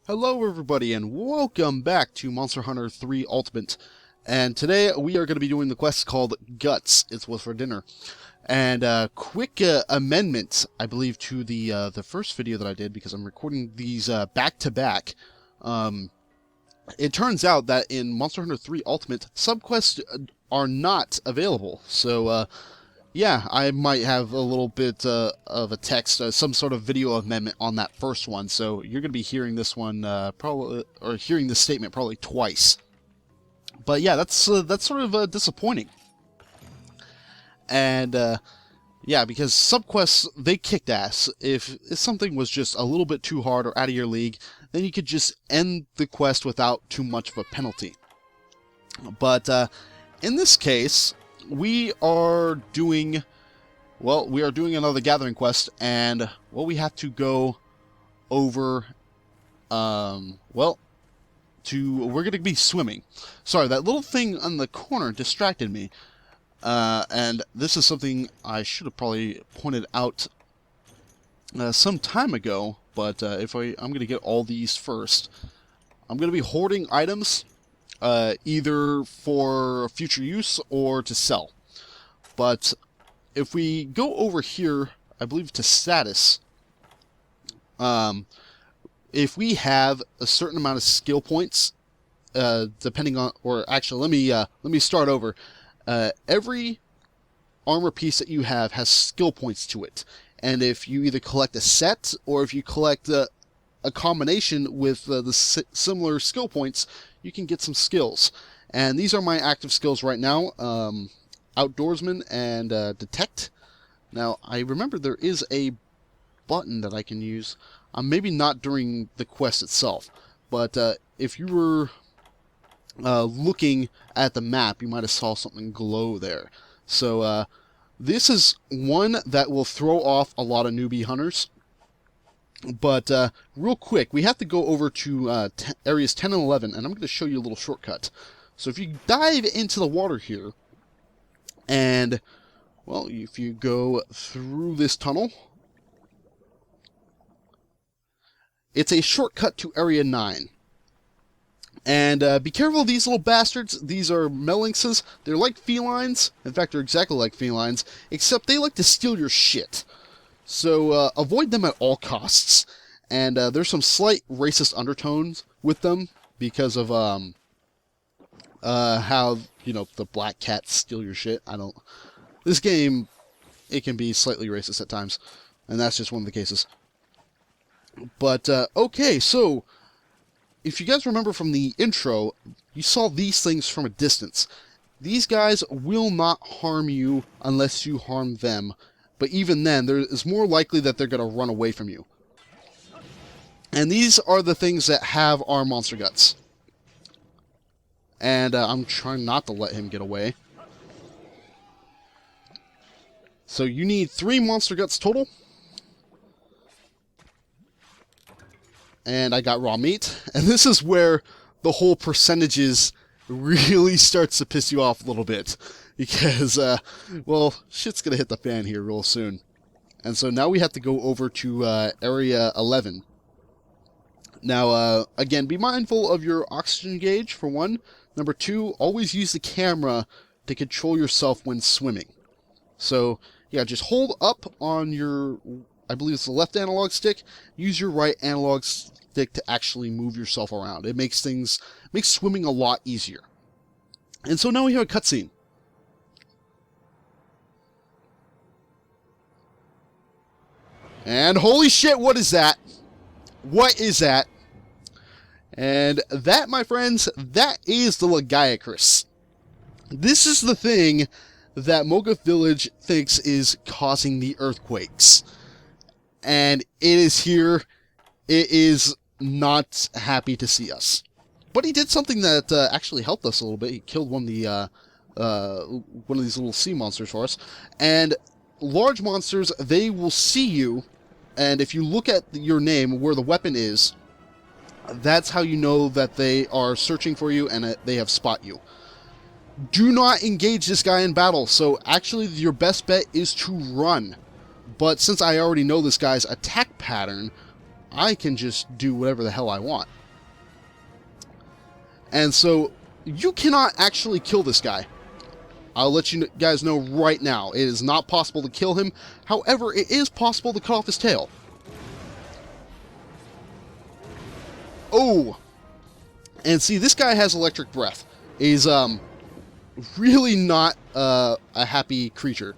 Hello everybody and welcome back to Monster Hunter 3 Ultimate. And today we are going to be doing the quest called Guts, It's What's for Dinner. And quick amendment, I believe, to the first video that I did, because I'm recording these back to back. It turns out that in Monster Hunter 3 Ultimate, subquests are not available. So yeah, I might have a little bit of a text, some sort of video amendment on that first one. So you're going to be hearing this one probably, or hearing this statement probably twice. But yeah, that's sort of disappointing. And yeah, because subquests, they kicked ass. If something was just a little bit too hard or out of your league, then you could just end the quest without too much of a penalty. But in this case, we are doing another gathering quest, and we have to go over we're going to be swimming. Sorry, that little thing on the corner distracted me. And this is something I should have probably pointed out some time ago, but I'm going to get all these first. I'm going to be hoarding items either for future use or to sell. But if we go over here, I believe to status, if we have a certain amount of skill points, depending on, or actually, let me start over. Every armor piece that you have has skill points to it, and if you either collect a set or if you collect a combination with the similar skill points, you can get some skills. And these are my active skills right now: Outdoorsman and Detect. Now, I remember there is a button that I can use. Maybe not during the quest itself, but if you were looking at the map, you might have saw something glow there. So this is one that will throw off a lot of newbie hunters. But real quick, we have to go over to areas 10 and 11, and I'm going to show you a little shortcut. So if you dive into the water here, and, well, if you go through this tunnel, it's a shortcut to area 9. And be careful of these little bastards. These are Melinxes. They're like felines. In fact, they're exactly like felines, except they like to steal your shit. So avoid them at all costs. And there's some slight racist undertones with them because of how, you know, the black cats steal your shit. This game, it can be slightly racist at times, and that's just one of the cases. But okay, so if you guys remember from the intro, you saw these things from a distance. These guys will not harm you unless you harm them. But even then, there is more likely that they're going to run away from you. And these are the things that have our monster guts. And I'm trying not to let him get away. So you need 3 monster guts total. And I got raw meat. And this is where the whole percentages really starts to piss you off a little bit. Because, well, shit's going to hit the fan here real soon. And so now we have to go over to area 11. Now, again, be mindful of your oxygen gauge, for one. Number 2, always use the camera to control yourself when swimming. So, yeah, just hold up on your, I believe it's the left analog stick. Use your right analog stick to actually move yourself around. It makes swimming a lot easier. And so now we have a cutscene. And holy shit, what is that? What is that? And that, my friends, that is the Lagiacrus. This is the thing that Moguth Village thinks is causing the earthquakes. And it is here. It is not happy to see us. But he did something that actually helped us a little bit. He killed one of these little sea monsters for us. And large monsters, they will see you, and if you look at your name where the weapon is, that's how you know that they are searching for you and they have spot you. Do not engage this guy in battle. So actually your best bet is to run. But since I already know this guy's attack pattern, I can just do whatever the hell I want. And so you cannot actually kill this guy. I'll let you guys know right now. It is not possible to kill him. However, it is possible to cut off his tail. Oh! And see, this guy has electric breath. He's really not a happy creature.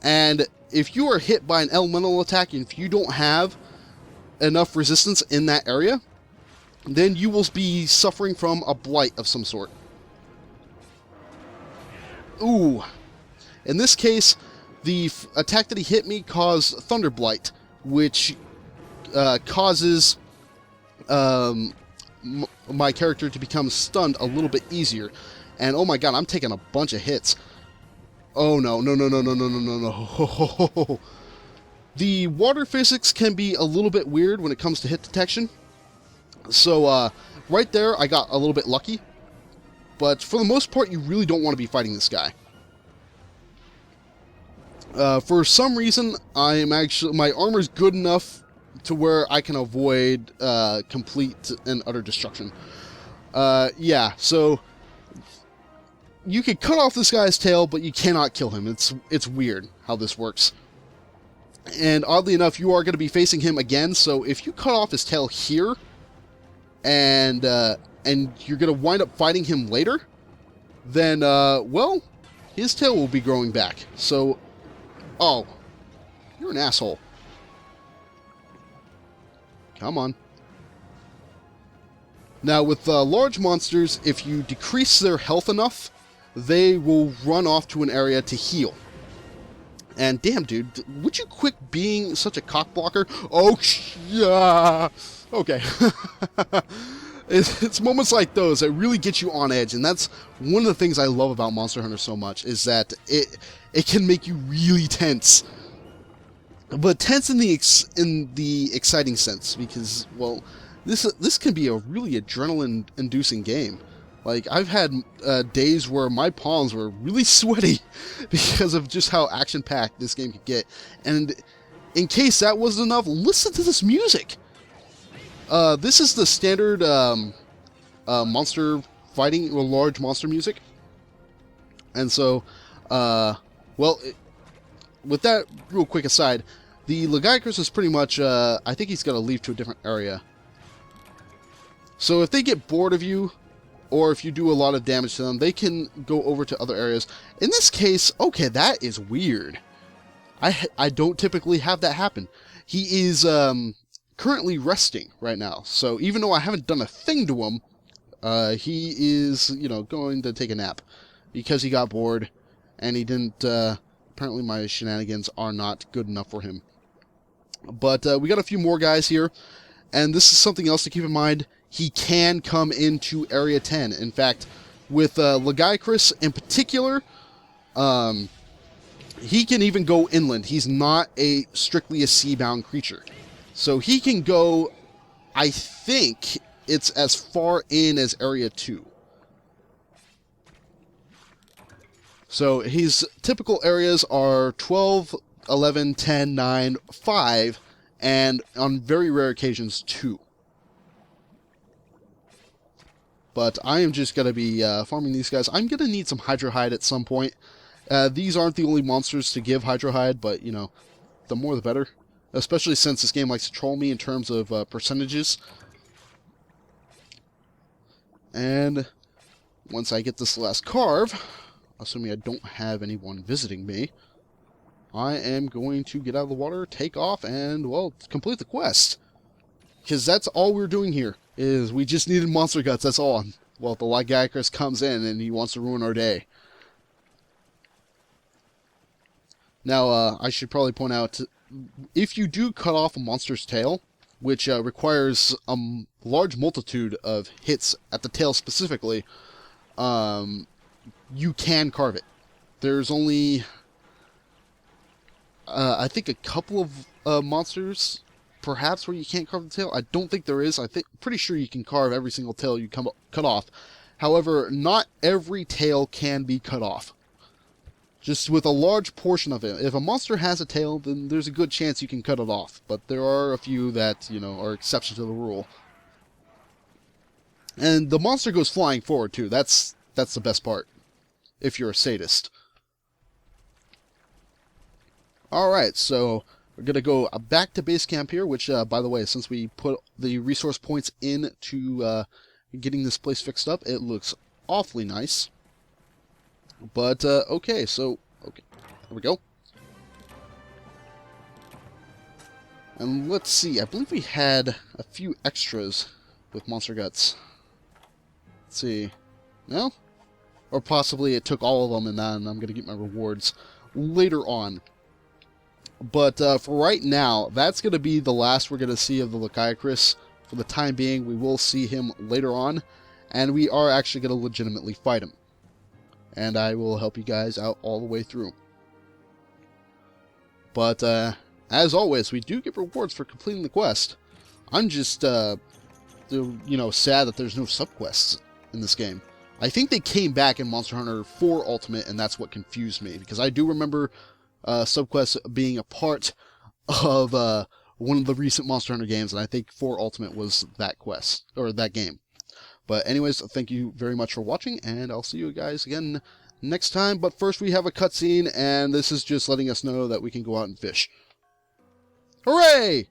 And if you are hit by an elemental attack, and if you don't have enough resistance in that area, then you will be suffering from a blight of some sort. Ooh. In this case, the attack that he hit me caused Thunder Blight, which causes my character to become stunned a little bit easier. And oh my god, I'm taking a bunch of hits. Oh no, no, no, no, no, no, no, no, no. The water physics can be a little bit weird when it comes to hit detection. So, right there, I got a little bit lucky. But for the most part, you really don't want to be fighting this guy. For some reason, my armor's good enough to where I can avoid complete and utter destruction. Yeah, so you can cut off this guy's tail, but you cannot kill him. It's weird how this works. And oddly enough, you are going to be facing him again, so if you cut off his tail here, and you're going to wind up fighting him later, then, well, his tail will be growing back. So, oh, you're an asshole. Come on. Now, with large monsters, if you decrease their health enough, they will run off to an area to heal. And damn, dude, would you quit being such a cockblocker? Oh, yeah. Okay. It's moments like those that really get you on edge, and that's one of the things I love about Monster Hunter so much, is that it can make you really tense. But tense in the exciting sense, because, well, this can be a really adrenaline-inducing game. Like, I've had days where my palms were really sweaty because of just how action-packed this game could get. And in case that wasn't enough, listen to this music! This is the standard monster fighting, or large monster music. And so, well, with that real quick aside, the Lagiacrus is pretty much, I think he's going to leave to a different area. So if they get bored of you, or if you do a lot of damage to them, they can go over to other areas. In this case, okay, that is weird. I don't typically have that happen. He is currently resting right now, so even though I haven't done a thing to him, he is, going to take a nap because he got bored, and he didn't, apparently my shenanigans are not good enough for him. But we got a few more guys here, and this is something else to keep in mind. He can come into Area 10. In fact, with Lagiacrus in particular, he can even go inland. He's not strictly a sea-bound creature. So he can go, I think it's as far in as Area 2. So his typical areas are 12, 11, 10, 9, 5, and on very rare occasions, 2. But I am just going to be farming these guys. I'm going to need some Hydrohide at some point. These aren't the only monsters to give Hydrohide, but, the more the better. Especially since this game likes to troll me in terms of percentages. And once I get this last carve, assuming I don't have anyone visiting me, I am going to get out of the water, take off, and, well, complete the quest. Because that's all we're doing here, is we just needed monster guts, that's all. Well, the Lagiacrus comes in and he wants to ruin our day. Now, I should probably point out, if you do cut off a monster's tail, which requires a large multitude of hits at the tail specifically, you can carve it. There's only, I think, a couple of monsters, perhaps, where you can't carve the tail. I don't think there is. Pretty sure you can carve every single tail you cut off. However, not every tail can be cut off. just with a large portion of it. If a monster has a tail, then there's a good chance you can cut it off. But there are a few that, you know, are exceptions to the rule. And the monster goes flying forward, too. That's the best part, if you're a sadist. Alright, so we're going to go back to base camp here, which, by the way, since we put the resource points into getting this place fixed up, it looks awfully nice. But, okay, so, okay, there we go. And let's see, I believe we had a few extras with Monster Guts. Let's see, no? Or possibly it took all of them and then I'm going to get my rewards later on. But for right now, that's going to be the last we're going to see of the Lacheicrus. For the time being, we will see him later on, and we are actually going to legitimately fight him. And I will help you guys out all the way through. But as always, we do get rewards for completing the quest. I'm just, you know, sad that there's no subquests in this game. I think they came back in Monster Hunter 4 Ultimate, and that's what confused me, because I do remember subquests being a part of one of the recent Monster Hunter games, and I think 4 Ultimate was that quest, or that game. But anyways, thank you very much for watching, and I'll see you guys again next time. But first we have a cutscene, and this is just letting us know that we can go out and fish. Hooray!